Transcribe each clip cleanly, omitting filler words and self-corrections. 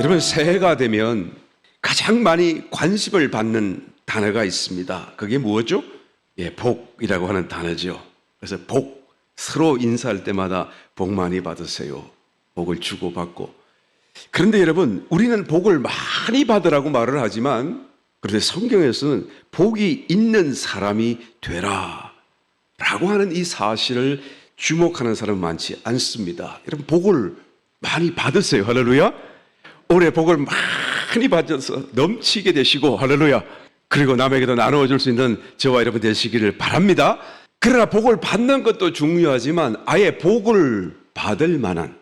여러분, 새해가 되면 가장 많이 관심을 받는 단어가 있습니다. 그게 뭐죠? 복이라고 하는 단어죠. 그래서 복, 서로 인사할 때마다 복 많이 받으세요. 복을 주고받고. 그런데 여러분, 우리는 복을 많이 받으라고 말을 하지만, 그런데 성경에서는 복이 있는 사람이 되라 라고 하는 이 사실을 주목하는 사람은 많지 않습니다. 여러분, 복을 많이 받으세요. 할렐루야. 올해 복을 많이 받아서 넘치게 되시고, 할렐루야. 그리고 남에게도 나누어 줄 수 있는 저와 여러분 되시기를 바랍니다. 그러나 복을 받는 것도 중요하지만 아예 복을 받을 만한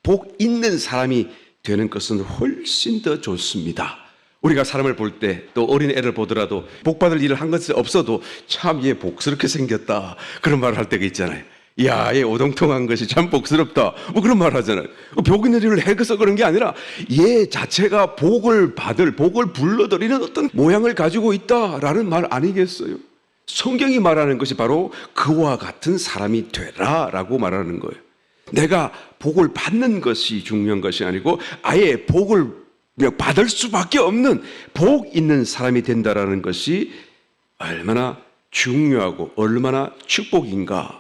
복 있는 사람이 되는 것은 훨씬 더 좋습니다. 우리가 사람을 볼 때, 또 어린애를 보더라도 복 받을 일을 한 것이 없어도 참 얘 복스럽게 생겼다, 그런 말을 할 때가 있잖아요. 야, 얘 오동통한 것이 참 복스럽다, 뭐 그런 말 하잖아요. 복 있는 일을 해서 그런 게 아니라 얘 자체가 복을 불러들이는 어떤 모양을 가지고 있다라는 말 아니겠어요? 성경이 말하는 것이 바로 그와 같은 사람이 되라 라고 말하는 거예요. 내가 복을 받는 것이 중요한 것이 아니고 아예 복을 받을 수밖에 없는 복 있는 사람이 된다라는 것이 얼마나 중요하고 얼마나 축복인가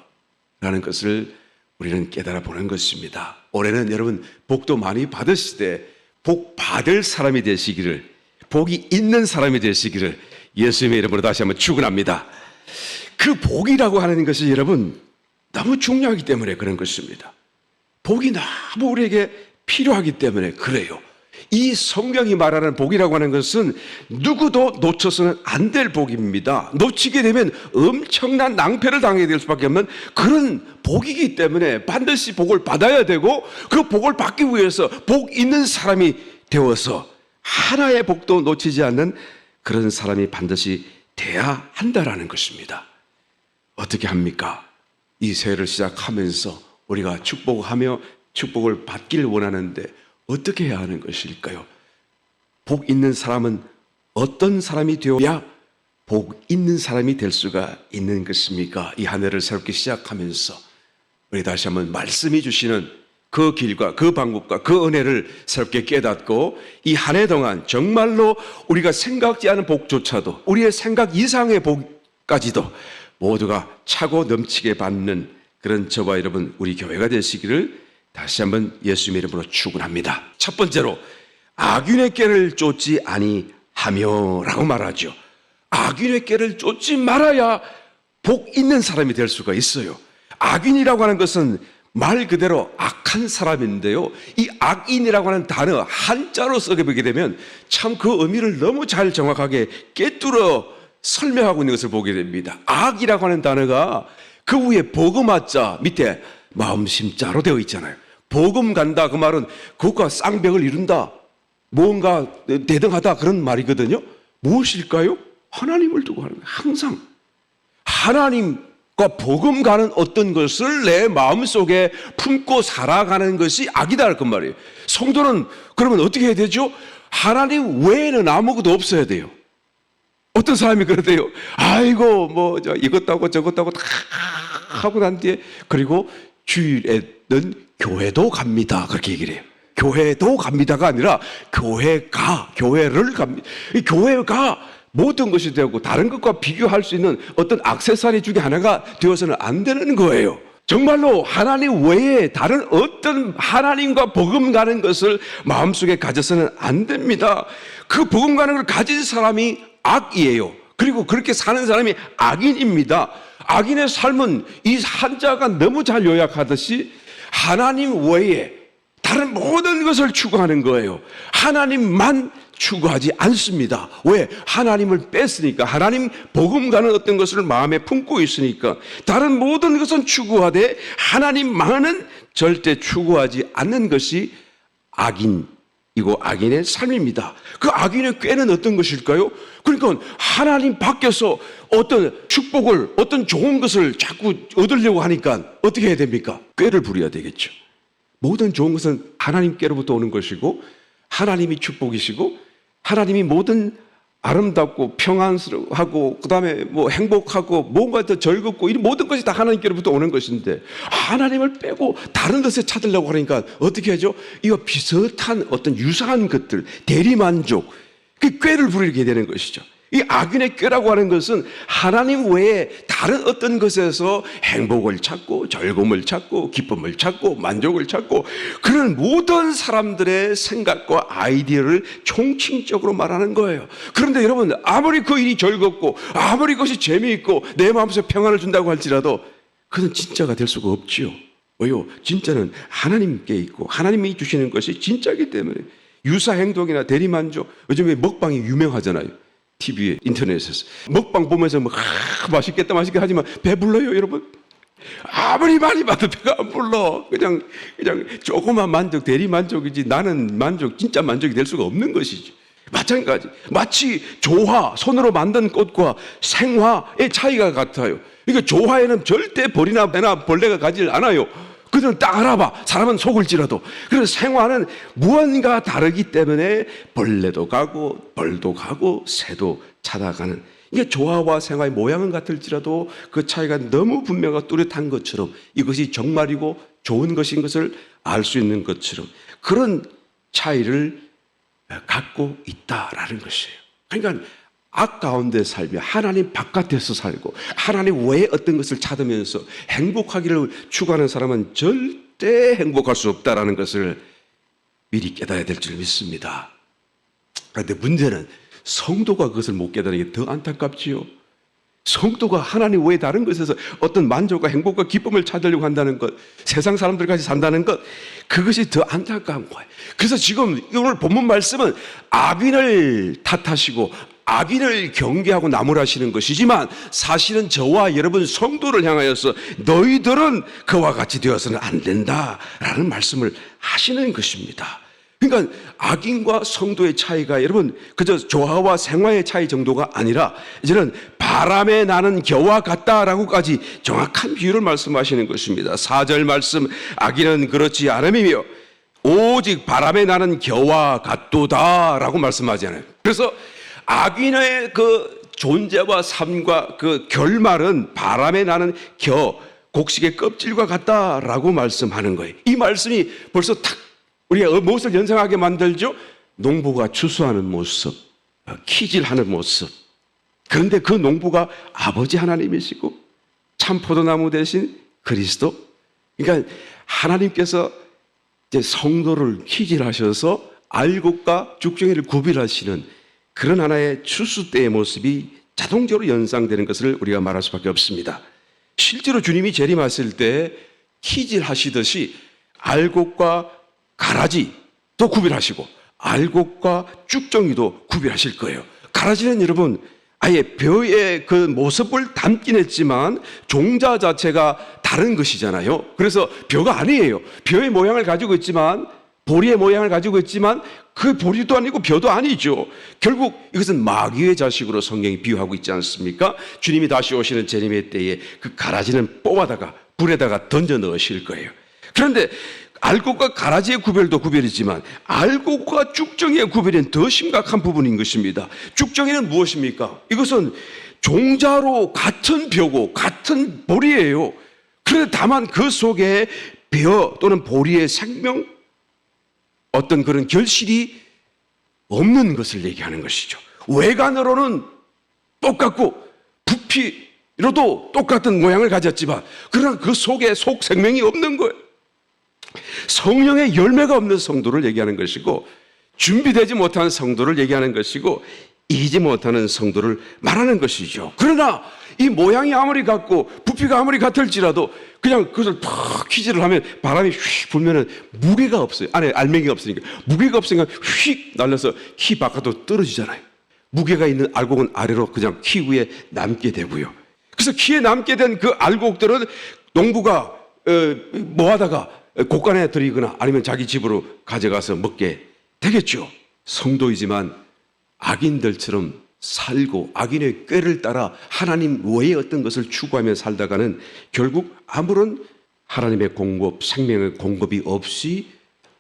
라는 것을 우리는 깨달아 보는 것입니다. 올해는 여러분 복도 많이 받으시되 복 받을 사람이 되시기를, 복이 있는 사람이 되시기를 예수님의 이름으로 다시 한번 축원합니다. 그 복이라고 하는 것이 여러분 너무 중요하기 때문에 그런 것입니다. 복이 너무 우리에게 필요하기 때문에 그래요. 이 성경이 말하는 복이라고 하는 것은 누구도 놓쳐서는 안 될 복입니다. 놓치게 되면 엄청난 낭패를 당하게 될 수밖에 없는 그런 복이기 때문에 반드시 복을 받아야 되고, 그 복을 받기 위해서 복 있는 사람이 되어서 하나의 복도 놓치지 않는 그런 사람이 반드시 돼야 한다라는 것입니다. 어떻게 합니까? 이 새해를 시작하면서 우리가 축복하며 축복을 받기를 원하는데 어떻게 해야 하는 것일까요? 복 있는 사람은 어떤 사람이 되어야 복 있는 사람이 될 수가 있는 것입니까? 이 한 해를 새롭게 시작하면서 우리 다시 한번 말씀해 주시는 그 길과 그 방법과 그 은혜를 새롭게 깨닫고 이 한 해 동안 정말로 우리가 생각지 않은 복조차도, 우리의 생각 이상의 복까지도 모두가 차고 넘치게 받는 그런 저와 여러분 우리 교회가 되시기를 다시 한번 예수님의 이름으로 축원합니다. 첫 번째로 악인의 꾀를 쫓지 아니하며 라고 말하죠. 악인의 꾀를 쫓지 말아야 복 있는 사람이 될 수가 있어요. 악인이라고 하는 것은 말 그대로 악한 사람인데요, 이 악인이라고 하는 단어 한자로 써보게 되면 참 그 의미를 너무 잘 정확하게 꿰뚫어 설명하고 있는 것을 보게 됩니다. 악이라고 하는 단어가 그 위에 버그마자 밑에 마음심자로 되어 있잖아요. 복음 간다, 그 말은 그것과 쌍벽을 이룬다, 뭔가 대등하다, 그런 말이거든요. 무엇일까요? 하나님을 두고 하는 거예요. 항상 하나님과 복음 가는 어떤 것을 내 마음속에 품고 살아가는 것이 악이다 그 말이에요. 성도는 그러면 어떻게 해야 되죠? 하나님 외에는 아무것도 없어야 돼요. 어떤 사람이 그러대요. 아이고 뭐 이것도 하고 저것도 하고 다 하고 난 뒤에 그리고 주일에는 교회도 갑니다, 그렇게 얘기를 해요. 교회도 갑니다가 아니라 교회를 갑니다. 교회가 모든 것이 되고 다른 것과 비교할 수 있는 어떤 액세서리 중에 하나가 되어서는 안 되는 거예요. 정말로 하나님 외에 다른 어떤 하나님과 복음 가는 것을 마음속에 가져서는 안 됩니다. 그 복음 가는 걸 가진 사람이 악이에요. 그리고 그렇게 사는 사람이 악인입니다. 악인의 삶은 이 한자가 너무 잘 요약하듯이 하나님 외에 다른 모든 것을 추구하는 거예요. 하나님만 추구하지 않습니다. 왜? 하나님을 뺐으니까. 하나님 복음 가는 어떤 것을 마음에 품고 있으니까. 다른 모든 것은 추구하되 하나님만은 절대 추구하지 않는 것이 악인이고 악인의 삶입니다. 그 악인의 꾀는 어떤 것일까요? 그러니까 하나님 밖에서 어떤 축복을, 어떤 좋은 것을 자꾸 얻으려고 하니까 어떻게 해야 됩니까? 꾀를 부려야 되겠죠. 모든 좋은 것은 하나님께로부터 오는 것이고, 하나님이 축복이시고, 하나님이 모든 아름답고 평안스러워하고 그다음에 뭐 행복하고 뭔가 더 즐겁고 이 모든 것이 다 하나님께로부터 오는 것인데 하나님을 빼고 다른 것에 찾으려고 하니까 어떻게 하죠? 이거 비슷한 어떤 유사한 것들, 대리만족, 그 꾀를 부리게 되는 것이죠. 이 악인의 꾀라고 하는 것은 하나님 외에 다른 어떤 것에서 행복을 찾고 즐거움을 찾고 기쁨을 찾고 만족을 찾고 그런 모든 사람들의 생각과 아이디어를 총칭적으로 말하는 거예요. 그런데 여러분 아무리 그 일이 즐겁고 아무리 그것이 재미있고 내 마음속에 평안을 준다고 할지라도 그건 진짜가 될 수가 없지요. 왜요? 진짜는 하나님께 있고 하나님이 주시는 것이 진짜이기 때문에 유사 행동이나 대리만족 요즘에 먹방이 유명하잖아요. TV에 인터넷에서 먹방 보면서 뭐 맛있겠다 하지만 배불러요 여러분. 아무리 많이 봐도 배가 안 불러. 그냥 조그만 만족 대리만족이지 나는 만족 진짜 만족이 될 수가 없는 것이지. 마찬가지 마치 조화 손으로 만든 꽃과 생화의 차이가 같아요. 이게 조화에는 절대 벌이나 배나 벌레가 가지 않아요. 그들은 딱 알아봐. 사람은 속을지라도. 그래서 생화는 무언가 다르기 때문에 벌레도 가고 벌도 가고 새도 찾아가는. 이게 조화와 생화의 모양은 같을지라도 그 차이가 너무 분명하고 뚜렷한 것처럼 이것이 정말이고 좋은 것인 것을 알 수 있는 것처럼 그런 차이를 갖고 있다라는 것이에요. 그러니까 악 가운데 살며 하나님 바깥에서 살고 하나님 외에 어떤 것을 찾으면서 행복하기를 추구하는 사람은 절대 행복할 수 없다라는 것을 미리 깨달아야 될 줄 믿습니다. 그런데 문제는 성도가 그것을 못 깨달은 게 더 안타깝지요. 성도가 하나님 외에 다른 것에서 어떤 만족과 행복과 기쁨을 찾으려고 한다는 것, 세상 사람들까지 산다는 것, 그것이 더 안타까운 거예요. 그래서 지금 오늘 본문 말씀은 악인을 탓하시고 악인을 경계하고 나무라시는 것이지만 사실은 저와 여러분 성도를 향하여서 너희들은 그와 같이 되어서는 안 된다라는 말씀을 하시는 것입니다. 그러니까 악인과 성도의 차이가 여러분 그저 조화와 생화의 차이 정도가 아니라 이제는 바람에 나는 겨와 같다라고까지 정확한 비유를 말씀하시는 것입니다. 4절 말씀 악인은 그렇지 않음이며 오직 바람에 나는 겨와 같도다라고 말씀하잖아요. 그래서 악인의 그 존재와 삶과 그 결말은 바람에 나는 겨, 곡식의 껍질과 같다라고 말씀하는 거예요. 이 말씀이 벌써 탁 우리가 무엇을 연상하게 만들죠? 농부가 추수하는 모습, 키질하는 모습. 그런데 그 농부가 아버지 하나님이시고 참 포도나무 대신 그리스도. 그러니까 하나님께서 이제 성도를 키질하셔서 알곡과 죽정이를 구별하시는 그런 하나의 추수 때의 모습이 자동적으로 연상되는 것을 우리가 말할 수밖에 없습니다. 실제로 주님이 재림하실 때 키질하시듯이 알곡과 가라지도 구별하시고 알곡과 쭉정이도 구별하실 거예요. 가라지는 여러분 아예 벼의 그 모습을 담긴 했지만 종자 자체가 다른 것이잖아요. 그래서 벼가 아니에요. 벼의 모양을 가지고 있지만 보리의 모양을 가지고 있지만 그 보리도 아니고 벼도 아니죠. 결국 이것은 마귀의 자식으로 성경이 비유하고 있지 않습니까? 주님이 다시 오시는 재림의 때에 그 가라지는 뽑아다가 불에다가 던져 넣으실 거예요. 그런데 알곡과 가라지의 구별도 구별이지만 알곡과 쭉정이의 구별은 더 심각한 부분인 것입니다. 쭉정이는 무엇입니까? 이것은 종자로 같은 벼고 같은 보리예요. 그런데 다만 그 속에 벼 또는 보리의 생명 어떤 그런 결실이 없는 것을 얘기하는 것이죠. 외관으로는 똑같고 부피로도 똑같은 모양을 가졌지만 그러나 그 속에 속 생명이 없는 거예요. 성령의 열매가 없는 성도를 얘기하는 것이고 준비되지 못한 성도를 얘기하는 것이고 이기지 못하는 성도를 말하는 것이죠. 그러나 이 모양이 아무리 같고 부피가 아무리 같을지라도 그냥 그것을 탁 키질을 하면 바람이 휙 불면은 무게가 없어요. 안에 알맹이가 없으니까 무게가 없으니까 휙 날려서 키 바깥으로 떨어지잖아요. 무게가 있는 알곡은 아래로 그냥 키 위에 남게 되고요. 그래서 키에 남게 된 그 알곡들은 농부가 모아다가 곡간에 들이거나 아니면 자기 집으로 가져가서 먹게 되겠죠. 성도이지만 악인들처럼 살고 악인의 꾀를 따라 하나님 외의 어떤 것을 추구하며 살다가는 결국 아무런 하나님의 공급, 생명의 공급이 없이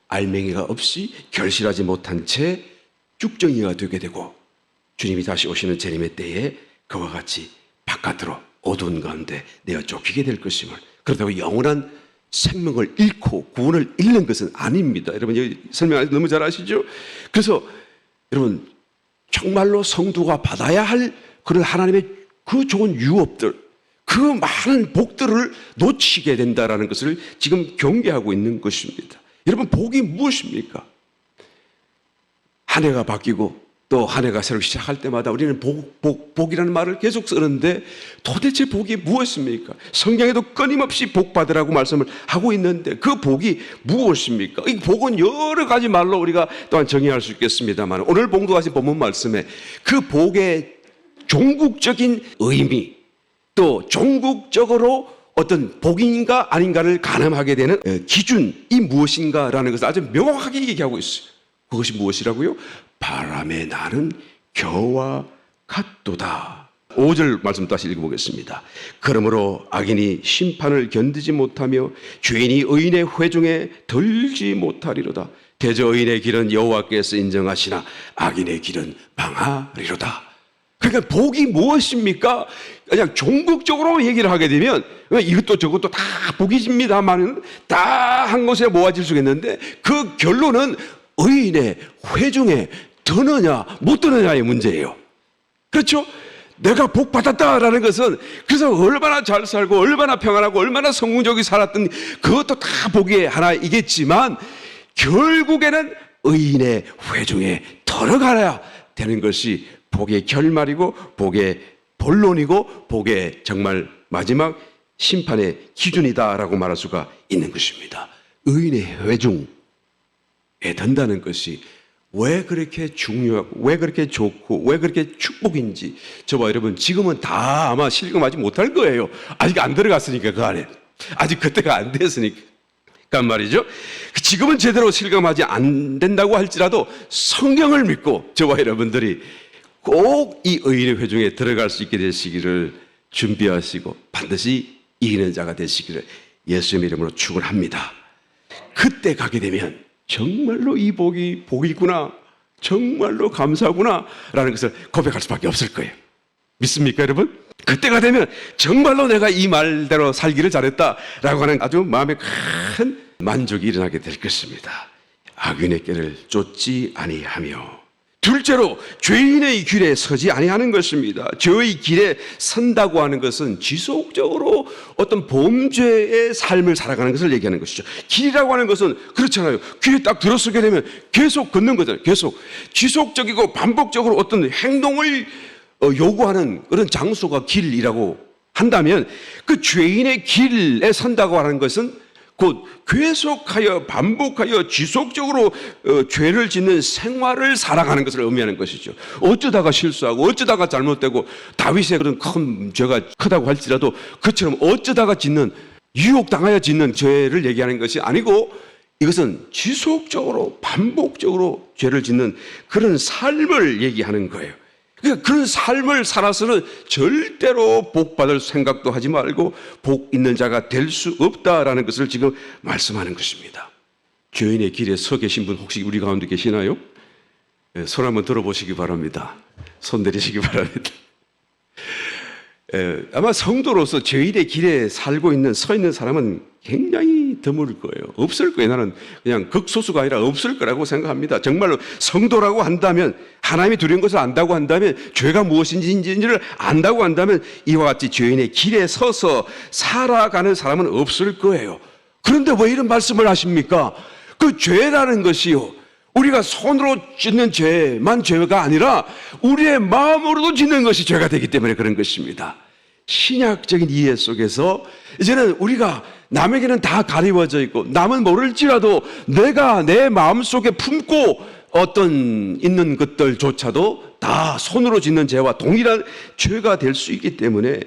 알맹이가 없이 결실하지 못한 채 쭉정이가 되게 되고 주님이 다시 오시는 재림의 때에 그와 같이 바깥으로 어두운 가운데 내어 쫓기게 될 것임을, 그렇다고 영원한 생명을 잃고 구원을 잃는 것은 아닙니다. 여러분 여기 설명하시 너무 잘 아시죠? 그래서 여러분 정말로 성도가 받아야 할 그런 하나님의 그 좋은 유업들, 그 많은 복들을 놓치게 된다라는 것을 지금 경계하고 있는 것입니다. 여러분 복이 무엇입니까? 한 해가 바뀌고 또 한 해가 새로 시작할 때마다 우리는 복이라는 말을 계속 쓰는데 도대체 복이 무엇입니까? 성경에도 끊임없이 복 받으라고 말씀을 하고 있는데 그 복이 무엇입니까? 이 복은 여러 가지 말로 우리가 또한 정의할 수 있겠습니다만 오늘 봉독하신 본문 말씀에 그 복의 종국적인 의미, 또 종국적으로 어떤 복인가 아닌가를 가늠하게 되는 기준이 무엇인가라는 것을 아주 명확하게 얘기하고 있어요. 그것이 무엇이라고요? 바람에 나는 겨와 같도다. 5절 말씀 다시 읽어보겠습니다. 그러므로 악인이 심판을 견디지 못하며 죄인이 의인의 회중에 들지 못하리로다. 대저 의인의 길은 여호와께서 인정하시나 악인의 길은 망하리로다. 그러니까 복이 무엇입니까? 그냥 종국적으로 얘기를 하게 되면 이것도 저것도 다 복이집니다만 다 한 곳에 모아질 수 있는데 그 결론은 의인의 회중에 드느냐 못 드느냐의 문제예요. 그렇죠? 내가 복 받았다라는 것은 그래서 얼마나 잘 살고 얼마나 평안하고 얼마나 성공적이 살았던 그것도 다 복의 하나이겠지만 결국에는 의인의 회중에 들어가야 되는 것이 복의 결말이고 복의 본론이고 복의 정말 마지막 심판의 기준이다라고 말할 수가 있는 것입니다. 의인의 회중에 든다는 것이 왜 그렇게 중요하고 왜 그렇게 좋고 왜 그렇게 축복인지 저봐 여러분 지금은 다 아마 실감하지 못할 거예요. 아직 안 들어갔으니까 그 안에 아직 그때가 안 됐으니까 말이죠. 지금은 제대로 실감하지 안 된다고 할지라도 성경을 믿고 저와 여러분들이 꼭 이 의인의 회중에 들어갈 수 있게 되시기를 준비하시고 반드시 이기는 자가 되시기를 예수님의 이름으로 축원합니다. 그때 가게 되면 정말로 이 복이 복이구나, 정말로 감사구나 라는 것을 고백할 수밖에 없을 거예요. 믿습니까 여러분? 그때가 되면 정말로 내가 이 말대로 살기를 잘했다라고 하는 아주 마음에 큰 만족이 일어나게 될 것입니다. 악인의 길을 쫓지 아니하며, 둘째로 죄인의 길에 서지 아니하는 것입니다. 죄의 길에 선다고 하는 것은 지속적으로 어떤 범죄의 삶을 살아가는 것을 얘기하는 것이죠. 길이라고 하는 것은 그렇잖아요. 귀에 딱 들어서게 되면 계속 걷는 거잖아요. 계속 지속적이고 반복적으로 어떤 행동을 요구하는 그런 장소가 길이라고 한다면 그 죄인의 길에 선다고 하는 것은 곧 계속하여 반복하여 지속적으로 죄를 짓는 생활을 살아가는 것을 의미하는 것이죠. 어쩌다가 실수하고 어쩌다가 잘못되고 다윗의 그런 큰 죄가 크다고 할지라도 그처럼 어쩌다가 짓는 유혹당하여 짓는 죄를 얘기하는 것이 아니고 이것은 지속적으로 반복적으로 죄를 짓는 그런 삶을 얘기하는 거예요. 그러니까 그런 삶을 살아서는 절대로 복 받을 생각도 하지 말고 복 있는 자가 될 수 없다라는 것을 지금 말씀하는 것입니다. 죄인의 길에 서 계신 분 혹시 우리 가운데 계시나요? 손 한번 들어보시기 바랍니다. 손 내리시기 바랍니다. 아마 성도로서 죄인의 길에 살고 있는 서 있는 사람은 굉장히 드물 거예요. 없을 거예요. 나는 그냥 극소수가 아니라 없을 거라고 생각합니다. 정말로 성도라고 한다면 하나님이 두려운 것을 안다고 한다면 죄가 무엇인지를 안다고 한다면 이와 같이 죄인의 길에 서서 살아가는 사람은 없을 거예요. 그런데 왜 이런 말씀을 하십니까? 그 죄라는 것이요, 우리가 손으로 짓는 죄만 죄가 아니라 우리의 마음으로도 짓는 것이 죄가 되기 때문에 그런 것입니다. 신약적인 이해 속에서 이제는 우리가 남에게는 다 가리워져 있고 남은 모를지라도 내가 내 마음속에 품고 어떤 있는 것들조차도 다 손으로 짓는 죄와 동일한 죄가 될 수 있기 때문에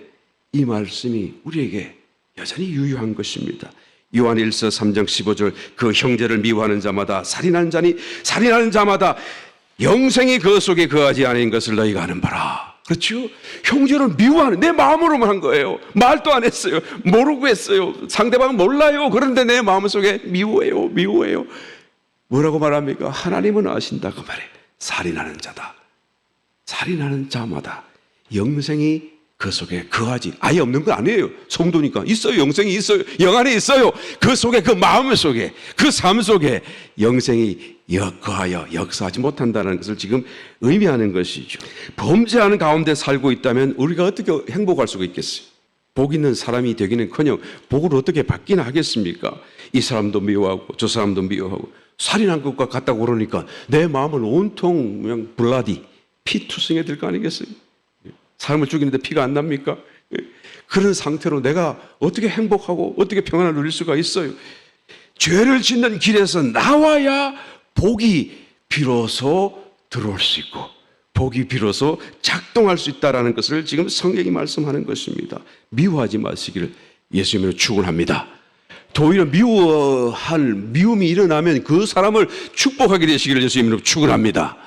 이 말씀이 우리에게 여전히 유효한 것입니다. 요한 1서 3장 15절 그 형제를 미워하는 자마다 살인하는 자니 살인하는 자마다 영생이 그 속에 거하지 않은 것을 너희가 아는 바라. 그렇죠? 형제를 미워하는, 내 마음으로만 한 거예요. 말도 안 했어요. 모르고 했어요. 상대방은 몰라요. 그런데 내 마음속에 미워해요. 뭐라고 말합니까? 하나님은 아신다 그 말에 살인하는 자다. 살인하는 자마다 영생이 그 속에 거하지. 아예 없는 건 아니에요. 성도니까 있어요. 영생이 있어요. 영 안에 있어요. 그 속에, 그 마음 속에, 그 삶 속에 영생이 거하여 역사하지 못한다는 것을 지금 의미하는 것이죠. 범죄하는 가운데 살고 있다면 우리가 어떻게 행복할 수가 있겠어요? 복 있는 사람이 되기는커녕 복을 어떻게 받기나 하겠습니까? 이 사람도 미워하고 저 사람도 미워하고 살인한 것과 같다고 그러니까 내 마음은 온통 그냥 블라디 피투성이 될 거 아니겠어요? 사람을 죽이는데 피가 안 납니까? 그런 상태로 내가 어떻게 행복하고 어떻게 평안을 누릴 수가 있어요? 죄를 짓는 길에서 나와야 복이 비로소 들어올 수 있고 복이 비로소 작동할 수 있다는 것을 지금 성경이 말씀하는 것입니다. 미워하지 마시기를 예수님으로 축원합니다. 더 오히려 미움이 일어나면 그 사람을 축복하게 되시기를 예수님으로 축원합니다.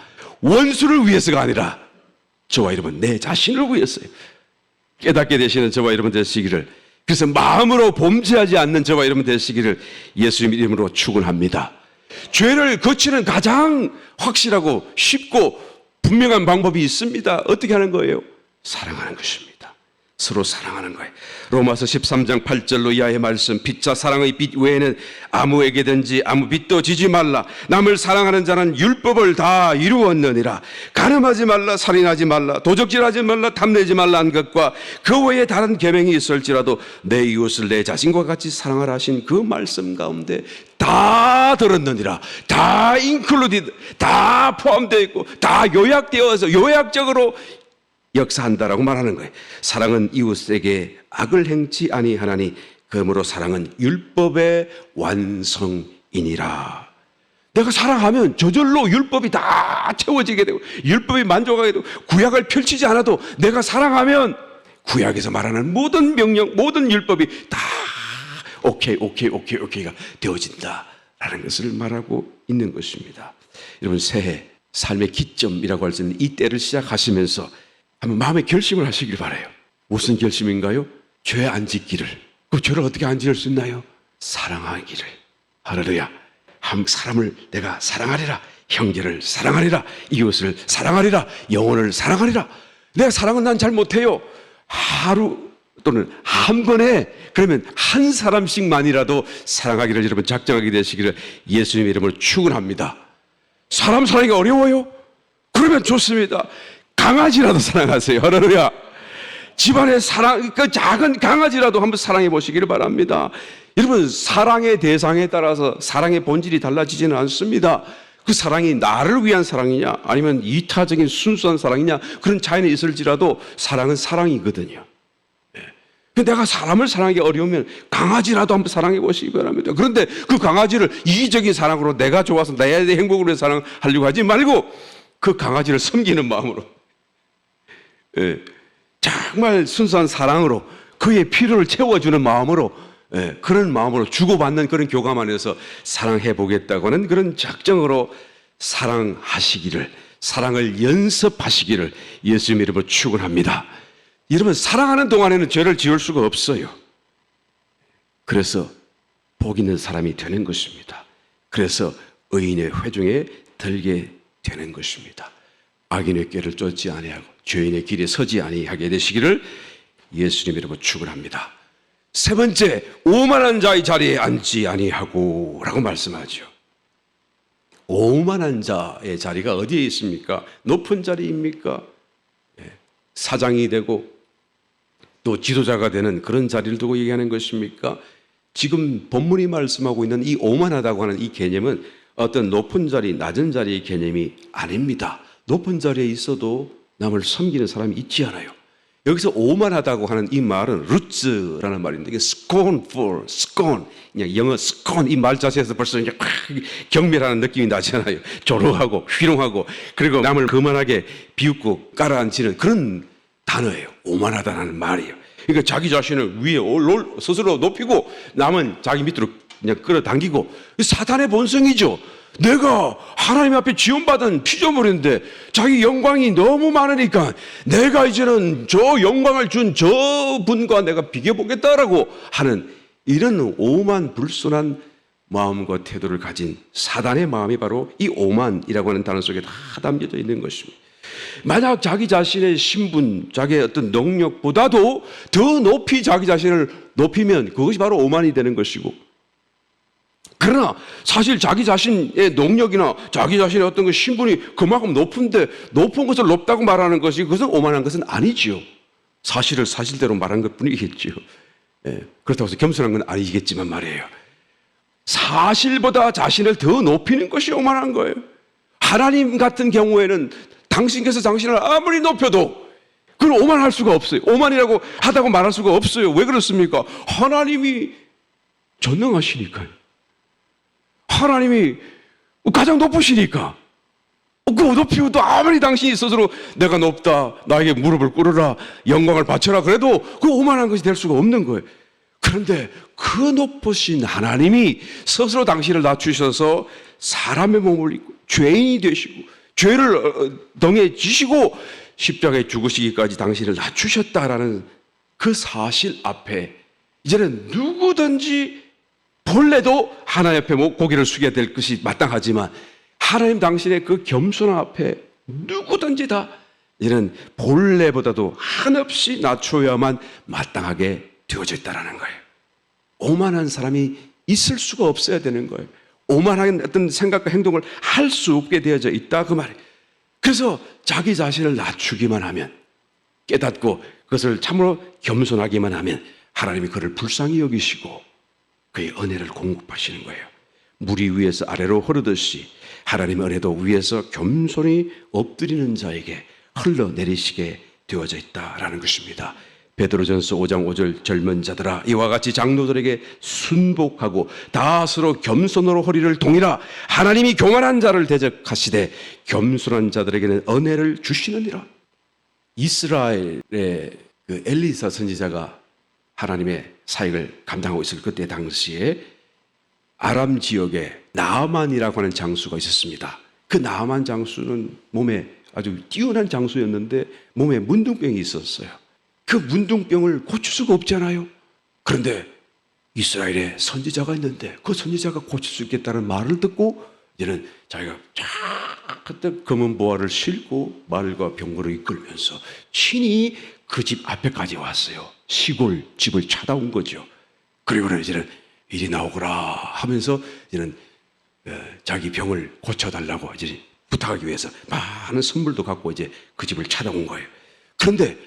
원수를 위해서가 아니라 저와 여러분 내 자신을 위해서요. 깨닫게 되시는 저와 여러분 되시기를, 그래서 마음으로 범죄하지 않는 저와 여러분 되시기를 예수님 이름으로 축원합니다. 죄를 거치는 가장 확실하고 쉽고 분명한 방법이 있습니다. 어떻게 하는 거예요? 사랑하는 것입니다. 서로 사랑하는 거예요. 로마서 13장 8절로 이하의 말씀, 빛과 사랑의 빛 외에는 아무에게든지 아무 빛도 지지 말라. 남을 사랑하는 자는 율법을 다 이루었느니라. 간음하지 말라, 살인하지 말라, 도적질하지 말라, 탐내지 말라 한 것과 그 외에 다른 계명이 있을지라도 내 이웃을 내 자신과 같이 사랑하라 하신 그 말씀 가운데 다 들었느니라. 다 인클루디드, 다 포함되어 있고 다 요약되어서 요약적으로 역사한다라고 말하는 거예요. 사랑은 이웃에게 악을 행치 아니하나니 그러므로 사랑은 율법의 완성이니라. 내가 사랑하면 저절로 율법이 다 채워지게 되고 율법이 만족하게 되고 구약을 펼치지 않아도 내가 사랑하면 구약에서 말하는 모든 명령, 모든 율법이 다 오케이가 되어진다라는 것을 말하고 있는 것입니다. 여러분, 새해 삶의 기점이라고 할 수 있는 이 때를 시작하시면서 한번 마음의 결심을 하시길 바라요. 무슨 결심인가요? 죄 안 짓기를. 그 죄를 어떻게 안 지을 수 있나요? 사랑하기를. 할렐루야. 한 사람을 내가 사랑하리라. 형제를 사랑하리라. 이웃을 사랑하리라. 영혼을 사랑하리라. 내 사랑은 난 잘 못해요. 하루 또는 한 번에, 그러면 한 사람씩만이라도 사랑하기를 여러분 작정하게 되시기를 예수님 이름으로 축원합니다. 사람 사랑하기 어려워요? 그러면 좋습니다. 강아지라도 사랑하세요. 할렐루야. 집안의 사랑, 그 작은 강아지라도 한번 사랑해 보시기를 바랍니다. 여러분, 사랑의 대상에 따라서 사랑의 본질이 달라지지는 않습니다. 그 사랑이 나를 위한 사랑이냐 아니면 이타적인 순수한 사랑이냐 그런 차이는 있을지라도 사랑은 사랑이거든요. 내가 사람을 사랑하기 어려우면 강아지라도 한번 사랑해 보시기 바랍니다. 그런데 그 강아지를 이기적인 사랑으로 내가 좋아서 나의 행복을 위해 사랑하려고 하지 말고 그 강아지를 섬기는 마음으로, 정말 순수한 사랑으로 그의 필요를 채워주는 마음으로, 그런 마음으로 주고받는 그런 교감 안에서 사랑해 보겠다고 하는 그런 작정으로 사랑하시기를, 사랑을 연습하시기를 예수님 이름으로 축원합니다. 여러분, 사랑하는 동안에는 죄를 지을 수가 없어요. 그래서 복 있는 사람이 되는 것입니다. 그래서 의인의 회중에 들게 되는 것입니다. 악인의 꾀를 쫓지 아니하고 죄인의 길에 서지 아니하게 되시기를 예수님 이름으로 축원합니다. 세 번째, 오만한 자의 자리에 앉지 아니하고 라고 말씀하죠. 오만한 자의 자리가 어디에 있습니까? 높은 자리입니까? 사장이 되고 또 지도자가 되는 그런 자리를 두고 얘기하는 것입니까? 지금 본문이 말씀하고 있는 이 오만하다고 하는 이 개념은 어떤 높은 자리, 낮은 자리의 개념이 아닙니다. 높은 자리에 있어도 남을 섬기는 사람이 있지 않아요. 여기서 오만하다고 하는 이 말은 루츠라는 말인데, 이게 scornful, scorn, 영어 scorn 이 말 자체에서 벌써 이제 경멸하는 느낌이 나잖아요. 조롱하고 휘롱하고 그리고 남을 거만하게 비웃고 깔아앉히는 그런 단어예요. 오만하다는 말이에요. 그러니까 자기 자신을 위에 스스로 높이고 남은 자기 밑으로 그냥 끌어당기고, 사탄의 본성이죠. 내가 하나님 앞에 지원받은 피조물인데 자기 영광이 너무 많으니까 내가 이제는 저 영광을 준 저 분과 내가 비교보겠다라고 하는 이런 오만 불순한 마음과 태도를 가진 사단의 마음이 바로 이 오만이라고 하는 단어 속에 다 담겨져 있는 것입니다. 만약 자기 자신의 신분, 자기의 어떤 능력보다도 더 높이 자기 자신을 높이면 그것이 바로 오만이 되는 것이고, 그러나 사실 자기 자신의 능력이나 자기 자신의 어떤 그 신분이 그만큼 높은데 높은 것을 높다고 말하는 것이 그것은 오만한 것은 아니지요. 사실을 사실대로 말한 것뿐이겠지요. 예, 그렇다고 해서 겸손한 건 아니겠지만 말이에요. 사실보다 자신을 더 높이는 것이 오만한 거예요. 하나님 같은 경우에는 당신께서 당신을 아무리 높여도 그걸 오만할 수가 없어요. 오만이라고 하다고 말할 수가 없어요. 왜 그렇습니까? 하나님이 전능하시니까요. 하나님이 가장 높으시니까. 그 높이도 아무리 당신이 스스로 내가 높다, 나에게 무릎을 꿇으라, 영광을 바쳐라 그래도 그 오만한 것이 될 수가 없는 거예요. 그런데 그 높으신 하나님이 스스로 당신을 낮추셔서 사람의 몸을 입고 죄인이 되시고 죄를 덩에 지시고 십자가에 죽으시기까지 당신을 낮추셨다라는 그 사실 앞에 이제는 누구든지 본래도 하나님 앞에 고개를 숙여야 될 것이 마땅하지만 하나님 당신의 그 겸손 앞에 누구든지 다 이제는 본래보다도 한없이 낮춰야만 마땅하게 되어져 있다는 거예요. 오만한 사람이 있을 수가 없어야 되는 거예요. 오만한 어떤 생각과 행동을 할 수 없게 되어져 있다 그 말이에요. 그래서 자기 자신을 낮추기만 하면, 깨닫고 그것을 참으로 겸손하기만 하면 하나님이 그를 불쌍히 여기시고 그의 은혜를 공급하시는 거예요. 물이 위에서 아래로 흐르듯이 하나님의 은혜도 위에서 겸손히 엎드리는 자에게 흘러내리시게 되어져 있다라는 것입니다. 베드로전서 5장 5절 젊은 자들아 이와 같이 장로들에게 순복하고 다 서로 겸손으로 허리를 동이라. 하나님이 교만한 자를 대적하시되 겸손한 자들에게는 은혜를 주시느니라. 이스라엘의 그 엘리사 선지자가 하나님의 사역을 감당하고 있을 그때 당시에 아람 지역에 나아만이라고 하는 장수가 있었습니다. 그 나아만 장수는 몸에 아주 뛰어난 장수였는데 몸에 문둥병이 있었어요. 그 문둥병을 고칠 수가 없잖아요. 그런데 이스라엘에 선지자가 있는데 그 선지자가 고칠 수 있겠다는 말을 듣고 이제는 자기가 쫙 그때 검은 보화를 싣고 말과 병거를 이끌면서 친히 그 집 앞에까지 왔어요. 시골 집을 찾아온 거죠. 그리고는 이제는 이리 나오거라 하면서 이제는 자기 병을 고쳐달라고 이제 부탁하기 위해서 많은 선물도 갖고 이제 그 집을 찾아온 거예요. 그런데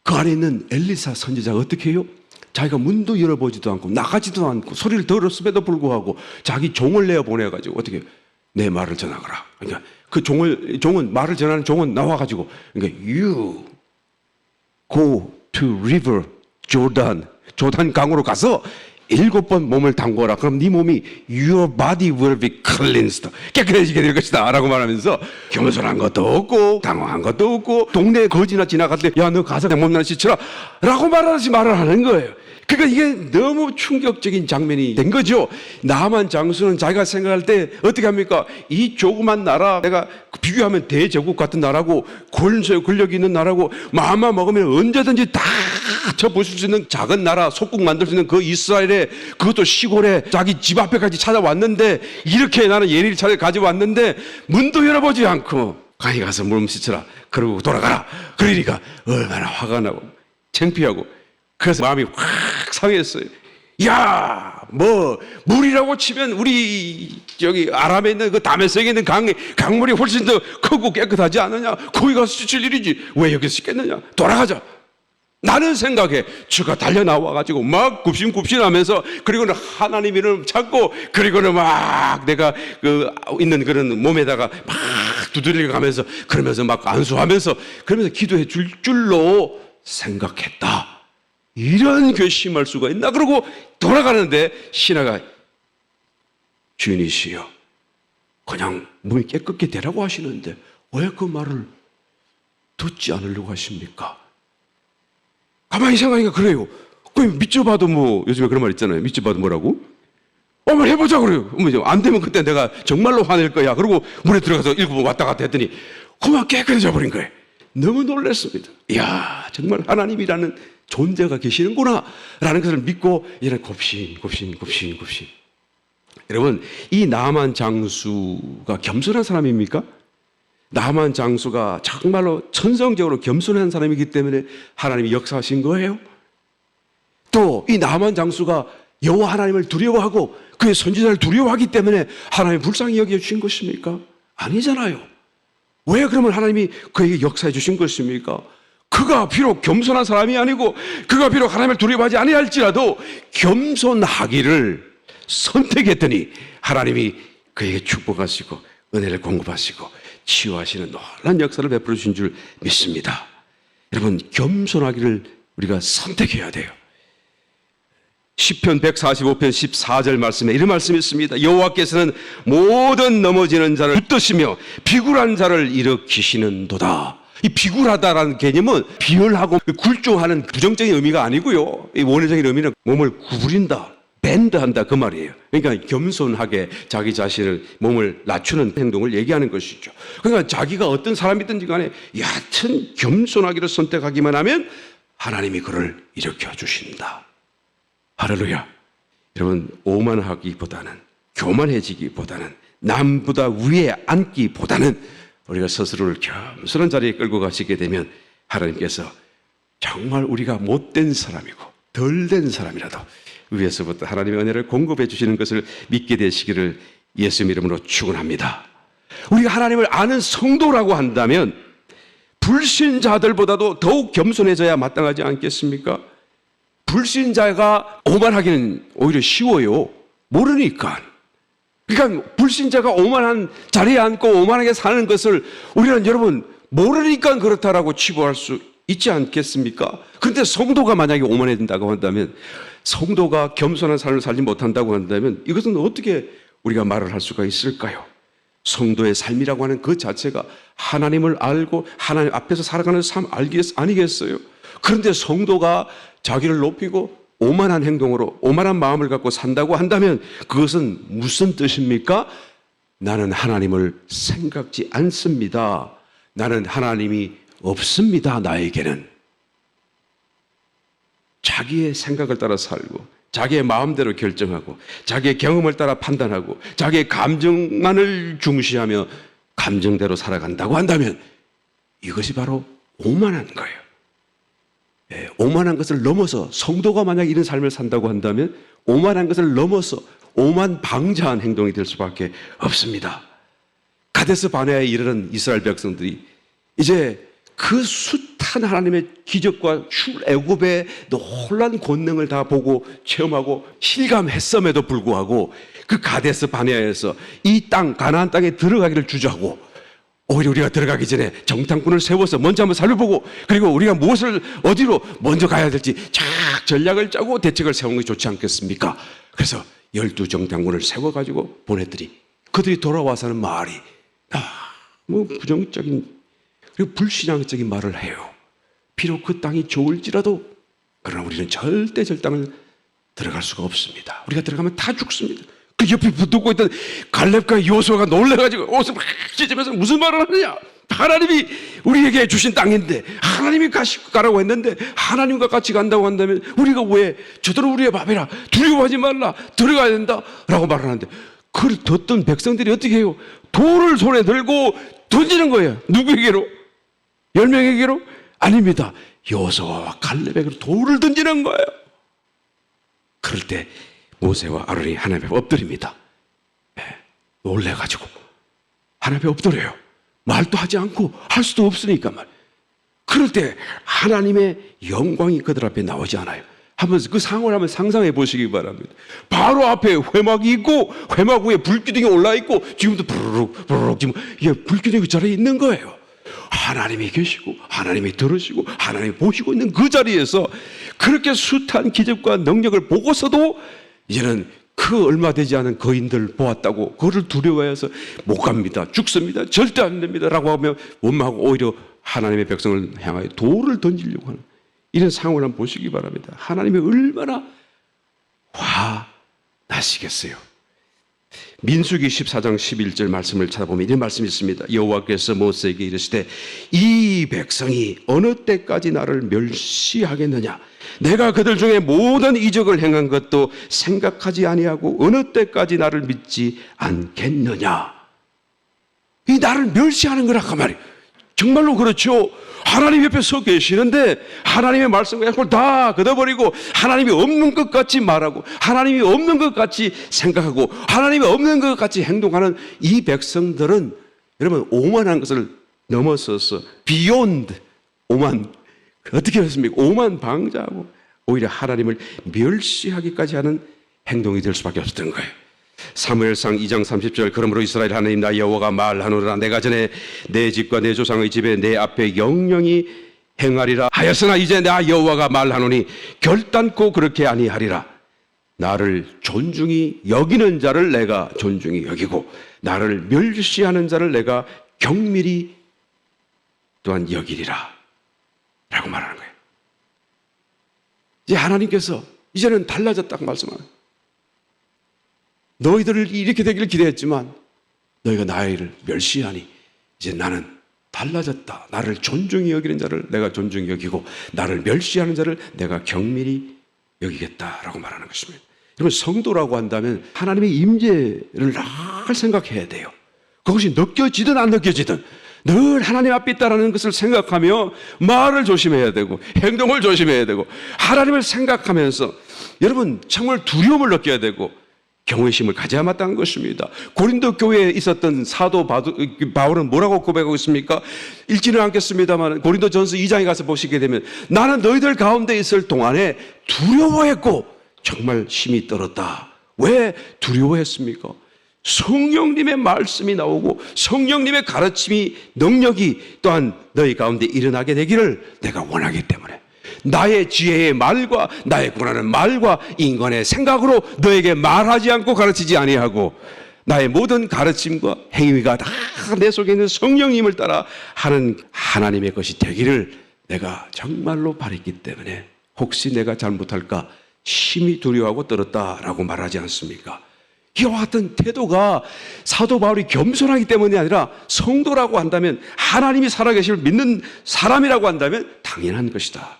그 안에 있는 엘리사 선지자가 어떻게 해요? 자기가 문도 열어보지도 않고 나가지도 않고 소리를 들었음에도 불구하고 자기 종을 내어 보내가지고 어떻게 해요? 내 말을 전하거라. 그러니까 그 종은 말을 전하는 종은 나와가지고 그러니까 you go to river Jordan 조단 강으로 가서 7번 몸을 담궈라. 그럼 네 몸이 your body will be cleansed. 깨끗해지게 될 것이다. 라고 말하면서 겸손한 것도 없고 당황한 것도 없고 동네 거지나 지나갈 때 야 너 가서 내 몸이나 씻으라 라고 말하지 말을 하는 거예요. 그러니까 이게 너무 충격적인 장면이 된 거죠. 나만 장수는 자기가 생각할 때 어떻게 합니까? 이 조그만 나라, 내가 비교하면 대제국 같은 나라고 권력 있는 나라고 마음만 먹으면 언제든지 다 쳐부술 수 있는 작은 나라, 속국 만들 수 있는 그 이스라엘에 그것도 시골에 자기 집 앞에까지 찾아왔는데 이렇게 나는 예리를 차려 가져왔는데 문도 열어보지 않고 강에 가서 물 씻으라 그러고 돌아가라 그러니까 얼마나 화가 나고 창피하고 그래서 마음이 확 상했어요. 야, 뭐 물이라고 치면 우리 저기 아람에 있는 그 다메섹에 있는 강물이 훨씬 더 크고 깨끗하지 않느냐? 거기 가서 씻을 일이지 왜 여기서 씻겠느냐? 돌아가자. 나는 생각해. 주가 달려 나와가지고 막 굽신굽신하면서 그리고는 하나님 이름 찾고 그리고는 막 내가 그 있는 그런 몸에다가 막 두드려 가면서 그러면서 막 안수하면서 그러면서 기도해 줄 줄로 생각했다. 이런 괘씸할 수가 있나? 그러고 돌아가는데 신하가 주인이시여 그냥 몸이 깨끗게 되라고 하시는데 왜 그 말을 듣지 않으려고 하십니까? 가만히 생각하니까 그래요. 그럼 믿져봐도 뭐 요즘에 그런 말 있잖아요. 믿져봐도 뭐라고? 한번 해보자 그래요. 안 되면 그때 내가 정말로 화낼 거야. 그리고 물에 들어가서 7번 왔다 갔다 했더니 그만 깨끗해져 버린 거예요. 너무 놀랐습니다. 이야 정말 하나님이라는 존재가 계시는구나 라는 것을 믿고 이런 곱신. 여러분 이 나만 장수가 겸손한 사람입니까? 나만 장수가 정말로 천성적으로 겸손한 사람이기 때문에 하나님이 역사하신 거예요? 또 이 나만 장수가 여호와 하나님을 두려워하고 그의 선지자를 두려워하기 때문에 하나님이 불쌍히 여겨주신 것입니까? 아니잖아요. 왜 그러면 하나님이 그에게 역사해 주신 것입니까? 그가 비록 겸손한 사람이 아니고 그가 비록 하나님을 두려워하지 아니할지라도 겸손하기를 선택했더니 하나님이 그에게 축복하시고 은혜를 공급하시고 치유하시는 놀라운 역사를 베풀어 주신 줄 믿습니다. 여러분, 겸손하기를 우리가 선택해야 돼요. 시편 145편 14절 말씀에 이런 말씀이 있습니다. 여호와께서는 모든 넘어지는 자를 붙드시며 비굴한 자를 일으키시는도다. 이 비굴하다라는 개념은 비열하고 굴종하는 부정적인 의미가 아니고요. 이 원어적인 의미는 몸을 구부린다, 밴드한다 그 말이에요. 그러니까 겸손하게 자기 자신을 몸을 낮추는 행동을 얘기하는 것이죠. 그러니까 자기가 어떤 사람이든지 간에 얕은 겸손하기를 선택하기만 하면 하나님이 그를 일으켜 주신다. 할렐루야. 여러분, 오만하기보다는, 교만해지기보다는, 남보다 위에 앉기보다는 우리가 스스로를 겸손한 자리에 끌고 가시게 되면 하나님께서 정말 우리가 못된 사람이고 덜된 사람이라도 위에서부터 하나님의 은혜를 공급해 주시는 것을 믿게 되시기를 예수 이름으로 축원합니다. 우리가 하나님을 아는 성도라고 한다면 불신자들보다도 더욱 겸손해져야 마땅하지 않겠습니까? 불신자가 오만하기는 오히려 쉬워요. 모르니까. 그러니까 불신자가 오만한 자리에 앉고 오만하게 사는 것을 우리는 여러분 모르니까 그렇다라고 치부할 수 있지 않겠습니까? 그런데 성도가 만약에 오만해진다고 한다면, 성도가 겸손한 삶을 살지 못한다고 한다면 이것은 어떻게 우리가 말을 할 수가 있을까요? 성도의 삶이라고 하는 그 자체가 하나님을 알고 하나님 앞에서 살아가는 삶 아니겠어요? 그런데 성도가 자기를 높이고 오만한 행동으로 오만한 마음을 갖고 산다고 한다면 그것은 무슨 뜻입니까? 나는 하나님을 생각지 않습니다. 나는 하나님이 없습니다. 나에게는. 자기의 생각을 따라 살고 자기의 마음대로 결정하고 자기의 경험을 따라 판단하고 자기의 감정만을 중시하며 감정대로 살아간다고 한다면 이것이 바로 오만한 거예요. 오만한 것을 넘어서 성도가 만약 이런 삶을 산다고 한다면 오만한 것을 넘어서 오만방자한 행동이 될 수밖에 없습니다. 가데스 바네아에 이르는 이스라엘 백성들이 이제 그 숱한 하나님의 기적과 출애굽의 놀라운 권능을 다 보고 체험하고 실감했음에도 불구하고 그 가데스 바네아에서 이 땅 가나안 땅에 들어가기를 주저하고 오히려 우리가 들어가기 전에 정탐꾼을 세워서 먼저 한번 살펴보고 그리고 우리가 무엇을 어디로 먼저 가야 될지 쫙 전략을 짜고 대책을 세우는 것이 좋지 않겠습니까? 그래서 12 정탐꾼을 세워가지고 보냈더니 그들이 돌아와서 하는 말이 너무 부정적인 그리고 불신앙적인 말을 해요. 비록 그 땅이 좋을지라도 그러나 우리는 절대 저 땅을 들어갈 수가 없습니다. 우리가 들어가면 다 죽습니다. 그 옆에 붙고 있던 갈렙과 여호수아가 놀라가지고 옷을 막 찢으면서 무슨 말을 하느냐? 하나님이 우리에게 주신 땅인데 하나님이 가라고 했는데 하나님과 같이 간다고 한다면 우리가 왜 저들은 우리의 밥이라 두려워하지 말라 들어가야 된다 라고 말을 하는데 그걸 듣던 백성들이 어떻게 해요? 돌을 손에 들고 던지는 거예요. 누구에게로? 10명에게로? 아닙니다. 여호수아와 갈렙에게로 돌을 던지는 거예요. 그럴 때 모세와 아론이 하나님 앞에 엎드립니다. 놀래가지고 하나님 앞에 엎드려요. 말도 하지 않고 할 수도 없으니까 말. 그럴 때 하나님의 영광이 그들 앞에 나오지 않아요. 한번 그 상황을 한번 상상해 보시기 바랍니다. 바로 앞에 회막이 있고 회막 위에 불기둥이 올라 있고 지금도 부르륵 지금 불기둥이 그 자리에 있는 거예요. 하나님이 계시고 하나님이 들으시고 하나님이 보시고 있는 그 자리에서 그렇게 숱한 기적과 능력을 보고서도 이제는 그 얼마 되지 않은 거인들 보았다고 그거를 두려워해서 못 갑니다. 죽습니다. 절대 안 됩니다. 라고 하면 원망하고 오히려 하나님의 백성을 향하여 돌을 던지려고 하는 이런 상황을 한번 보시기 바랍니다. 하나님이 얼마나 화나시겠어요. 민수기 14장 11절 말씀을 찾아보면 이런 말씀이 있습니다. 여호와께서 모세에게 이르시되 이 백성이 어느 때까지 나를 멸시하겠느냐? 내가 그들 중에 모든 이적을 행한 것도 생각하지 아니하고 어느 때까지 나를 믿지 않겠느냐? 이 나를 멸시하는 거라 그 말이에요. 정말로 그렇죠. 하나님 옆에 서 계시는데 하나님의 말씀과 약속을 다 걷어버리고 하나님이 없는 것 같이 말하고 하나님이 없는 것 같이 생각하고 하나님이 없는 것 같이 행동하는 이 백성들은 여러분 오만한 것을 넘어서서 beyond 오만, 어떻게 했습니까? 오만 방자하고 오히려 하나님을 멸시하기까지 하는 행동이 될 수밖에 없었던 거예요. 사무엘상 2장 30절 그러므로 이스라엘 하나님 나 여호와가 말하노라 내가 전에 내 집과 내 조상의 집에 내 앞에 영영이 행하리라 하였으나 이제 나 여호와가 말하노니 결단코 그렇게 아니하리라. 나를 존중히 여기는 자를 내가 존중히 여기고 나를 멸시하는 자를 내가 경밀히 또한 여기리라 라고 말하는 거예요. 이제 하나님께서 이제는 달라졌다고 말씀하는 거예요. 너희들을 이렇게 되기를 기대했지만 너희가 나를 멸시하니 이제 나는 달라졌다. 나를 존중히 여기는 자를 내가 존중히 여기고 나를 멸시하는 자를 내가 경밀히 여기겠다라고 말하는 것입니다. 여러분 성도라고 한다면 하나님의 임재를 늘 생각해야 돼요. 그것이 느껴지든 안 느껴지든 늘 하나님 앞에 있다는 것을 생각하며 말을 조심해야 되고 행동을 조심해야 되고 하나님을 생각하면서 여러분 정말 두려움을 느껴야 되고 경외심을 가져야 마땅한 것입니다. 고린도 교회에 있었던 사도 바울은 뭐라고 고백하고 있습니까? 읽지는 않겠습니다만 고린도전서 2장에 가서 보시게 되면 나는 너희들 가운데 있을 동안에 두려워했고 정말 힘이 떨었다. 왜 두려워했습니까? 성령님의 말씀이 나오고 성령님의 가르침이 능력이 또한 너희 가운데 일어나게 되기를 내가 원하기 때문에 나의 지혜의 말과 나의 권하는 말과 인간의 생각으로 너에게 말하지 않고 가르치지 아니하고 나의 모든 가르침과 행위가 다 내 속에 있는 성령님을 따라 하는 하나님의 것이 되기를 내가 정말로 바랬기 때문에 혹시 내가 잘못할까 심히 두려워하고 떨었다라고 말하지 않습니까? 이와 같은 태도가 사도 바울이 겸손하기 때문이 아니라 성도라고 한다면 하나님이 살아계심을 믿는 사람이라고 한다면 당연한 것이다.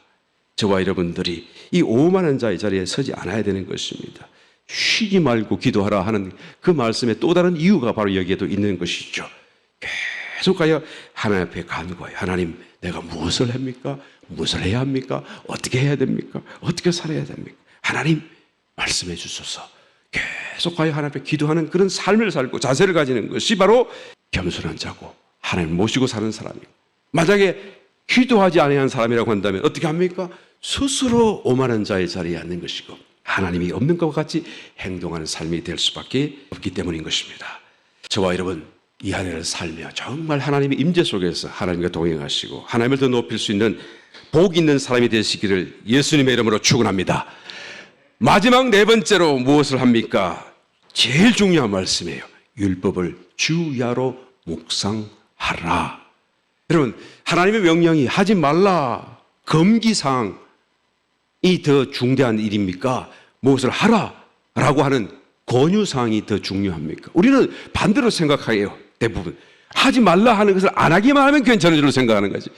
저와 여러분들이 이 오만한 자의 자리에 서지 않아야 되는 것입니다. 쉬지 말고 기도하라 하는 그 말씀의 또 다른 이유가 바로 여기에도 있는 것이죠. 계속하여 하나님 앞에 간구해요. 하나님 내가 무엇을 합니까? 무엇을 해야 합니까? 어떻게 해야 됩니까? 어떻게 살아야 됩니까? 하나님 말씀해 주소서. 계속하여 하나님 앞에 기도하는 그런 삶을 살고 자세를 가지는 것이 바로 겸손한 자고 하나님 모시고 사는 사람이고 만약에 기도하지 아니한 사람이라고 한다면 어떻게 합니까? 스스로 오만한 자의 자리에 앉는 것이고 하나님이 없는 것과 같이 행동하는 삶이 될 수밖에 없기 때문인 것입니다. 저와 여러분 이 한 해를 살며 정말 하나님의 임재 속에서 하나님과 동행하시고 하나님을 더 높일 수 있는 복 있는 사람이 되시기를 예수님의 이름으로 축원합니다. 마지막 네 번째로 무엇을 합니까? 제일 중요한 말씀이에요. 율법을 주야로 묵상하라. 여러분 하나님의 명령이 하지 말라 금기사항이 더 중대한 일입니까? 무엇을 하라라고 하는 권유사항이 더 중요합니까? 우리는 반대로 생각해요. 대부분 하지 말라 하는 것을 안 하기만 하면 괜찮은 줄로 생각하는 거지.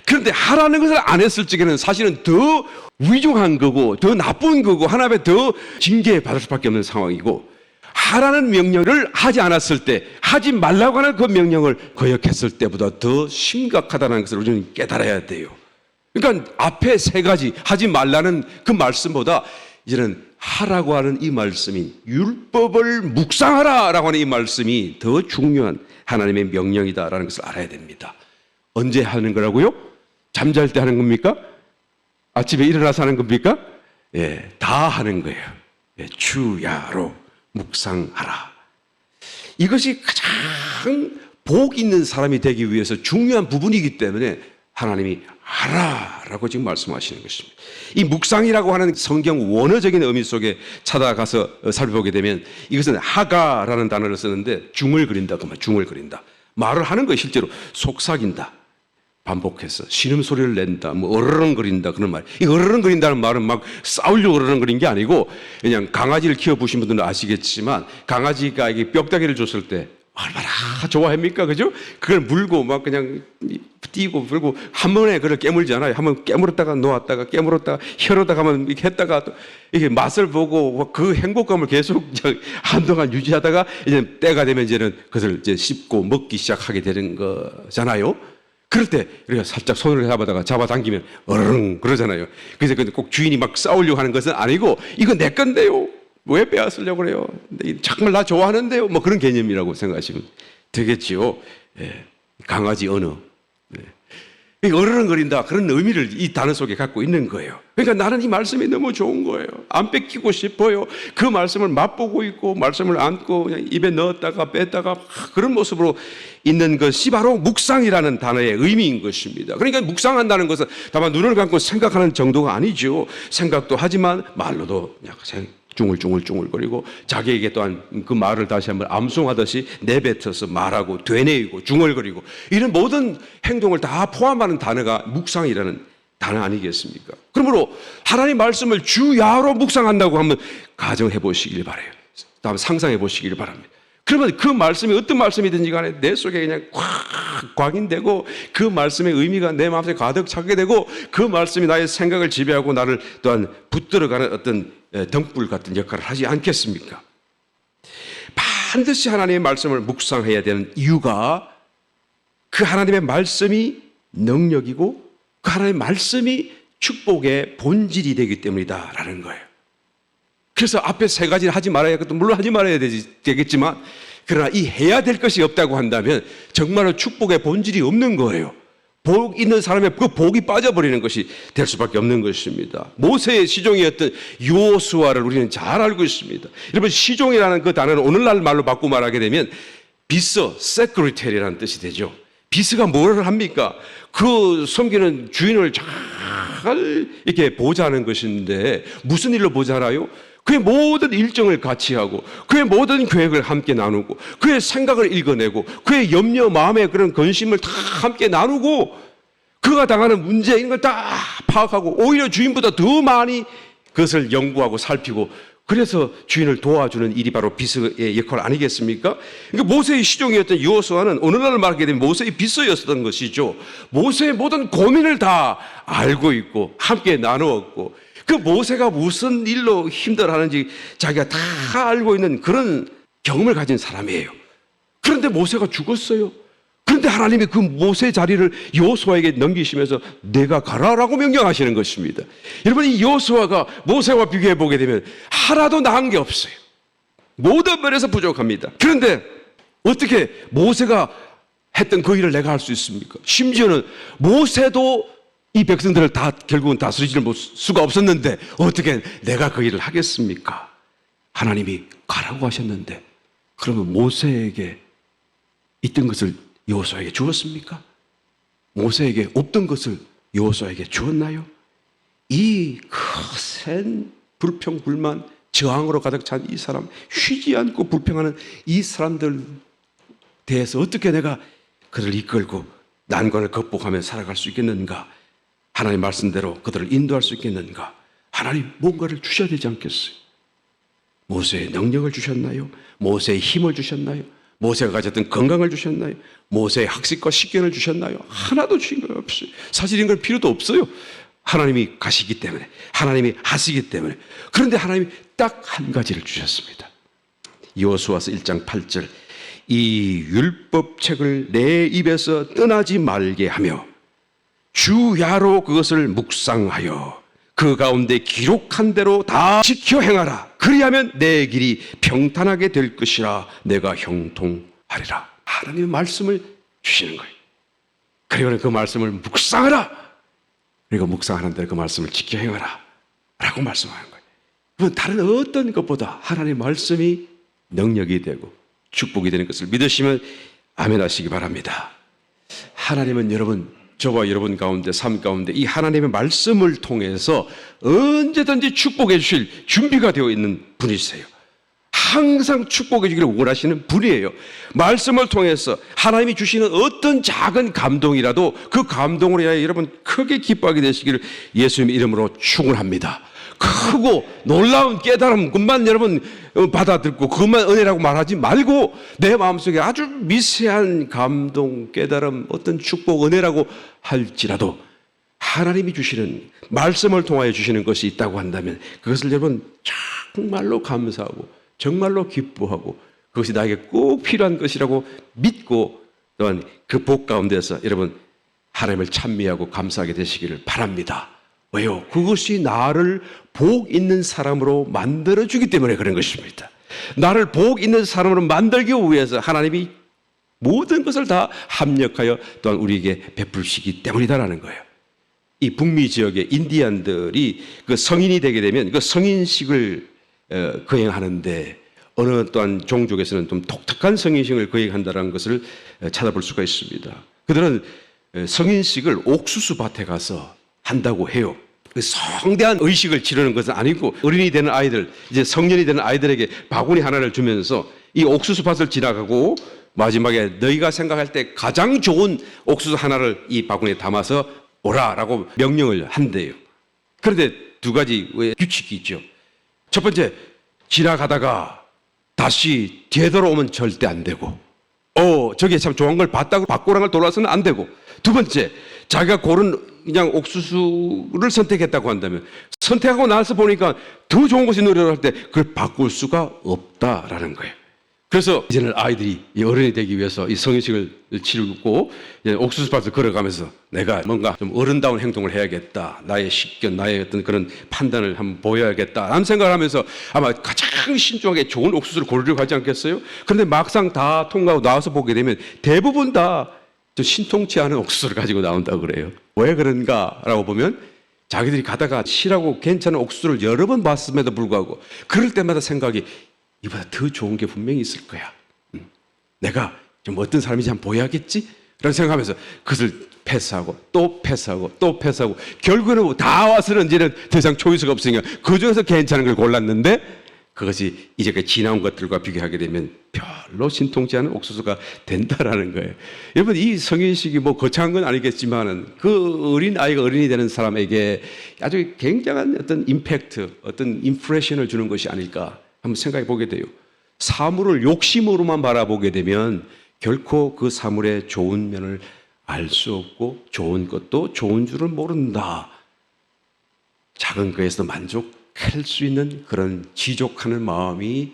그런데 하라는 것을 안 했을 적에는 사실은 더 위중한 거고 더 나쁜 거고 하나님의 더 징계받을 수밖에 없는 상황이고 하라는 명령을 하지 않았을 때 하지 말라고 하는 그 명령을 거역했을 때보다 더 심각하다는 것을 우리는 깨달아야 돼요. 그러니까 앞에 세 가지 하지 말라는 그 말씀보다 이제는 하라고 하는 이 말씀이 율법을 묵상하라라고 하는 이 말씀이 더 중요한 하나님의 명령이다라는 것을 알아야 됩니다. 언제 하는 거라고요? 잠잘 때 하는 겁니까? 아침에 일어나서 하는 겁니까? 예, 다 하는 거예요. 예, 주야로 묵상하라. 이것이 가장 복 있는 사람이 되기 위해서 중요한 부분이기 때문에 하나님이 하라라고 지금 말씀하시는 것입니다. 이 묵상이라고 하는 성경 원어적인 의미 속에 찾아가서 살펴보게 되면 이것은 하가라는 단어를 쓰는데 중을 그린다. 그만 중을 그린다. 말을 하는 거 실제로 속삭인다. 반복해서 신음소리를 낸다. 뭐 어르렁거린다. 그런 말. 이 어르렁거린다는 말은 막 싸우려고 어르렁거린 게 아니고 그냥 강아지를 키워보신 분들은 아시겠지만 강아지가 뼈다귀를 줬을 때 얼마나 좋아합니까? 그죠? 그걸 물고 막 그냥 뛰고 불고 한 번에 그걸 깨물잖아요. 한번 깨물었다가 놓았다가 깨물었다가 혀로다가 한번 이렇게 했다가 또 이게 맛을 보고 그 행복감을 계속 한동안 유지하다가 이제 때가 되면 이제는 그것을 이제 씹고 먹기 시작하게 되는 거잖아요. 그럴 때 우리가 살짝 손을 잡아당기면 어르릉 그러잖아요. 그래서 꼭 주인이 막 싸우려고 하는 것은 아니고 이거 내 건데요. 왜 빼앗으려고 그래요? 정말 나 좋아하는데요. 뭐 그런 개념이라고 생각하시면 되겠지요. 예. 강아지 언어. 예. 어르렁거린다. 그런 의미를 이 단어 속에 갖고 있는 거예요. 그러니까 나는 이 말씀이 너무 좋은 거예요. 안 뺏기고 싶어요. 그 말씀을 맛보고 있고 말씀을 안고 그냥 입에 넣었다가 뺐다가 그런 모습으로 있는 것이 바로 묵상이라는 단어의 의미인 것입니다. 그러니까 묵상한다는 것은 다만 눈을 감고 생각하는 정도가 아니죠. 생각도 하지만 말로도 약간 중얼중얼거리고 자기에게 또한 그 말을 다시 한번 암송하듯이 내뱉어서 말하고 되뇌이고 중얼거리고 이런 모든 행동을 다 포함하는 단어가 묵상이라는 단어 아니겠습니까? 그러므로 하나님 말씀을 주야로 묵상한다고 한번 가정해 보시길 바라요. 다음 상상해 보시길 바랍니다. 그러면 그 말씀이 어떤 말씀이든지 간에 내 속에 그냥 꽉 각인되고 그 말씀의 의미가 내 마음에 가득 차게 되고 그 말씀이 나의 생각을 지배하고 나를 또한 붙들어가는 어떤 등불 같은 역할을 하지 않겠습니까? 반드시 하나님의 말씀을 묵상해야 되는 이유가 그 하나님의 말씀이 능력이고 그 하나님의 말씀이 축복의 본질이 되기 때문이다라는 거예요. 그래서 앞에 세 가지를 하지 말아야겠다. 물론 하지 말아야 되겠지만 그러나 이 해야 될 것이 없다고 한다면 정말로 축복의 본질이 없는 거예요. 복 있는 사람의 그 복이 빠져버리는 것이 될 수밖에 없는 것입니다. 모세의 시종이었던 여호수아를 우리는 잘 알고 있습니다. 여러분 시종이라는 그 단어는 오늘날 말로 바꾸고 말하게 되면 비서, 세크리테리라는 뜻이 되죠. 비서가 뭘 합니까? 그 섬기는 주인을 잘 이렇게 보좌하는 것인데 무슨 일로 보좌하나요? 그의 모든 일정을 같이 하고 그의 모든 계획을 함께 나누고 그의 생각을 읽어내고 그의 염려 마음의 그런 근심을 다 함께 나누고 그가 당하는 문제 이런 걸 다 파악하고 오히려 주인보다 더 많이 그것을 연구하고 살피고 그래서 주인을 도와주는 일이 바로 비서의 역할 아니겠습니까? 그러니까 모세의 시종이었던 여호수아는 오늘날 말하게 되면 모세의 비서였던 것이죠. 모세의 모든 고민을 다 알고 있고 함께 나누었고 그 모세가 무슨 일로 힘들어하는지 자기가 다 알고 있는 그런 경험을 가진 사람이에요. 그런데 모세가 죽었어요. 그런데 하나님이 그 모세 자리를 여호수아에게 넘기시면서 내가 가라라고 명령하시는 것입니다. 여러분 이 여호수아가 모세와 비교해 보게 되면 하나도 나은 게 없어요. 모든 면에서 부족합니다. 그런데 어떻게 모세가 했던 그 일을 내가 할 수 있습니까? 심지어는 모세도 이 백성들을 다 결국은 다스리지는 수가 없었는데 어떻게 내가 그 일을 하겠습니까? 하나님이 가라고 하셨는데 그러면 모세에게 있던 것을 여호수아에게 주었습니까? 모세에게 없던 것을 여호수아에게 주었나요? 이 거센 불평, 불만, 저항으로 가득 찬 이 사람, 쉬지 않고 불평하는 이 사람들 대해서 어떻게 내가 그를 이끌고 난관을 극복하며 살아갈 수 있겠는가? 하나님 말씀대로 그들을 인도할 수 있겠는가? 하나님 뭔가를 주셔야 되지 않겠어요? 모세의 능력을 주셨나요? 모세의 힘을 주셨나요? 모세가 가졌던 건강을 주셨나요? 모세의 학식과 식견을 주셨나요? 하나도 주신 거 없어요. 사실 이런 걸 필요도 없어요. 하나님이 가시기 때문에, 하나님이 하시기 때문에. 그런데 하나님이 딱 한 가지를 주셨습니다. 여호수아서 1장 8절 이 율법책을 내 입에서 떠나지 말게 하며 주야로 그것을 묵상하여 그 가운데 기록한 대로 다 지켜 행하라. 그리하면 내 길이 평탄하게 될 것이라 내가 형통하리라. 하나님의 말씀을 주시는 거예요. 그리고 그 말씀을 묵상하라. 그리고 묵상하는 대로 그 말씀을 지켜 행하라 라고 말씀하는 거예요. 다른 어떤 것보다 하나님의 말씀이 능력이 되고 축복이 되는 것을 믿으시면 아멘 하시기 바랍니다. 하나님은 여러분 저와 여러분 가운데 삶 가운데 이 하나님의 말씀을 통해서 언제든지 축복해 주실 준비가 되어 있는 분이세요. 항상 축복해 주기를 원하시는 분이에요. 말씀을 통해서 하나님이 주시는 어떤 작은 감동이라도 그 감동으로 인하여 여러분 크게 기뻐하게 되시기를 예수님의 이름으로 축원합니다. 크고 놀라운 깨달음, 그것만 여러분 받아들고 그것만 은혜라고 말하지 말고 내 마음속에 아주 미세한 감동, 깨달음, 어떤 축복, 은혜라고 할지라도 하나님이 주시는 말씀을 통하여 주시는 것이 있다고 한다면 그것을 여러분 정말로 감사하고 정말로 기뻐하고 그것이 나에게 꼭 필요한 것이라고 믿고 또한 그 복 가운데서 여러분 하나님을 찬미하고 감사하게 되시기를 바랍니다. 왜요? 그것이 나를 복 있는 사람으로 만들어주기 때문에 그런 것입니다. 나를 복 있는 사람으로 만들기 위해서 하나님이 모든 것을 다 합력하여 또한 우리에게 베풀시기 때문이다라는 거예요. 이 북미 지역의 인디안들이 그 성인이 되게 되면 그 성인식을 거행하는데 어느 또한 종족에서는 좀 독특한 성인식을 거행한다는 것을 찾아볼 수가 있습니다. 그들은 성인식을 옥수수 밭에 가서 한다고 해요. 성대한 의식을 치르는 것은 아니고 어린이 되는 아이들, 이제 성년이 되는 아이들에게 바구니 하나를 주면서 이 옥수수 밭을 지나가고 마지막에 너희가 생각할 때 가장 좋은 옥수수 하나를 이 바구니에 담아서 오라라고 명령을 한대요. 그런데 두 가지 규칙이 있죠. 첫 번째, 지나가다가 다시 되돌아오면 절대 안 되고, 저게 참 좋은 걸 봤다고 밖으로 돌아서는 안 되고, 두 번째, 자기가 고른 그냥 옥수수를 선택했다고 한다면 선택하고 나서 보니까 더 좋은 것이 노래를 할 때 그걸 바꿀 수가 없다라는 거예요. 그래서 이제는 아이들이 이 어른이 되기 위해서 이 성인식을 치르고 옥수수밭을 걸어가면서 내가 뭔가 좀 어른다운 행동을 해야겠다. 나의 식견, 나의 어떤 그런 판단을 한번 보여야겠다. 라는 생각을 하면서 아마 가장 신중하게 좋은 옥수수를 고르려고 하지 않겠어요? 그런데 막상 다 통과하고 나와서 보게 되면 대부분 다 신통치 않은 옥수수를 가지고 나온다고 그래요. 왜 그런가라고 보면 자기들이 가다가 실하고 괜찮은 옥수수를 여러 번 봤음에도 불구하고 그럴 때마다 생각이 이보다 더 좋은 게 분명히 있을 거야. 내가 좀 어떤 사람인지 한번 보여야겠지? 라는 생각하면서 그것을 패스하고 또 패스하고 또 패스하고 결국에는 다 와서는 이제는 더 이상 초이스가 없으니까 그중에서 괜찮은 걸 골랐는데 그것이 이제까지 지나온 것들과 비교하게 되면 별로 신통치 않은 옥수수가 된다라는 거예요. 여러분 이 성인식이 뭐 거창한 건 아니겠지만은 그 어린 아이가 어린이 되는 사람에게 아주 굉장한 어떤 임팩트, 어떤 임프레션을 주는 것이 아닐까 한번 생각해 보게 돼요. 사물을 욕심으로만 바라보게 되면 결코 그 사물의 좋은 면을 알 수 없고 좋은 것도 좋은 줄을 모른다. 작은 거에서 만족할 수 있는 그런 지족하는 마음이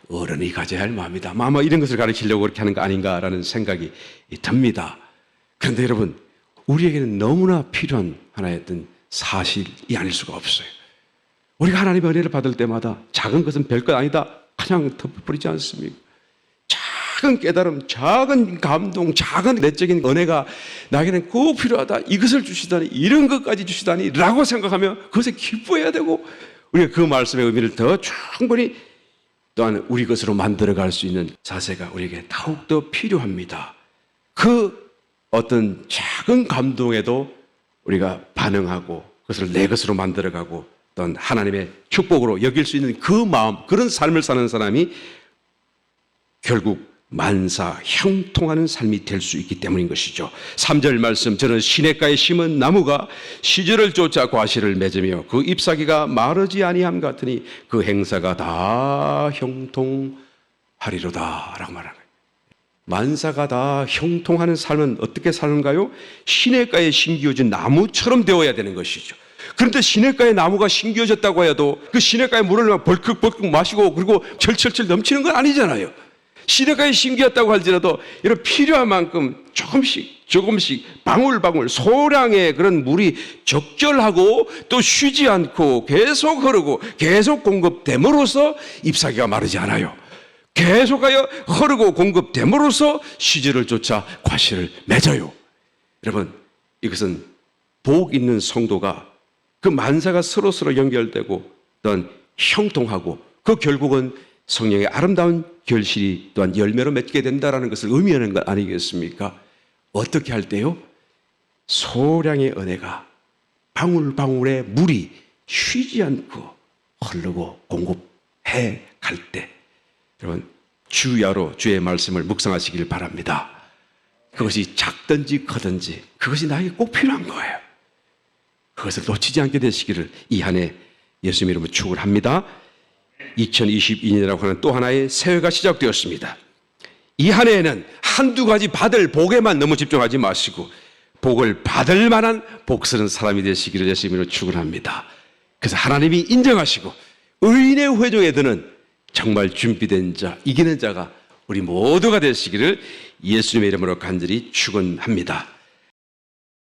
어른이 가져야 할 마음이다. 아마 이런 것을 가르치려고 그렇게 하는 거 아닌가라는 생각이 듭니다. 그런데 여러분 우리에게는 너무나 필요한 하나의 어떤 사실이 아닐 수가 없어요. 우리가 하나님의 은혜를 받을 때마다 작은 것은 별것 아니다. 그냥 덮어버리지 않습니까? 작은 깨달음, 작은 감동, 작은 내적인 은혜가 나에게는 꼭 필요하다. 이것을 주시다니, 이런 것까지 주시다니 라고 생각하며 그것에 기뻐해야 되고 우리가 그 말씀의 의미를 더 충분히 또한 우리 것으로 만들어갈 수 있는 자세가 우리에게 더욱더 필요합니다. 그 어떤 작은 감동에도 우리가 반응하고 그것을 내 것으로 만들어가고 또한 하나님의 축복으로 여길 수 있는 그 마음, 그런 삶을 사는 사람이 결국 만사 형통하는 삶이 될 수 있기 때문인 것이죠. 3절 말씀, 저는 시냇가에 심은 나무가 시절을 쫓아 과실을 맺으며 그 잎사귀가 마르지 아니함 같으니 그 행사가 다 형통하리로다 라고 말하는 거예요. 만사가 다 형통하는 삶은 어떻게 사는가요? 시냇가에 심기어진 나무처럼 되어야 되는 것이죠. 그런데 시냇가에 나무가 심기어졌다고 해도 그 시냇가에 물을 벌컥벌컥 마시고 그리고 철철철 넘치는 건 아니잖아요. 시냇가에 심기었다고 할지라도 이런 필요한 만큼 조금씩 방울방울 소량의 그런 물이 적절하고 또 쉬지 않고 계속 흐르고 계속 공급됨으로써 잎사귀가 마르지 않아요. 계속하여 흐르고 공급됨으로써 시절을 쫓아 과실을 맺어요. 여러분 이것은 복 있는 성도가 그 만사가 서로서로 연결되고 또한 형통하고 그 결국은 성령의 아름다운 결실이 또한 열매로 맺게 된다는 것을 의미하는 것 아니겠습니까? 어떻게 할 때요? 소량의 은혜가 방울방울의 물이 쉬지 않고 흐르고 공급해 갈 때 여러분 주야로 주의 말씀을 묵상하시길 바랍니다. 그것이 작든지 크든지 그것이 나에게 꼭 필요한 거예요. 그것을 놓치지 않게 되시기를 이 한 해 예수님 이름으로 축원합니다. 2022년이라고 하는 또 하나의 새해가 시작되었습니다. 이 한 해에는 한두 가지 받을 복에만 너무 집중하지 마시고 복을 받을 만한 복스러운 사람이 되시기를 예수님으로 축원합니다. 그래서 하나님이 인정하시고 의인의 회중에 드는 정말 준비된 자, 이기는 자가 우리 모두가 되시기를 예수님의 이름으로 간절히 축원합니다.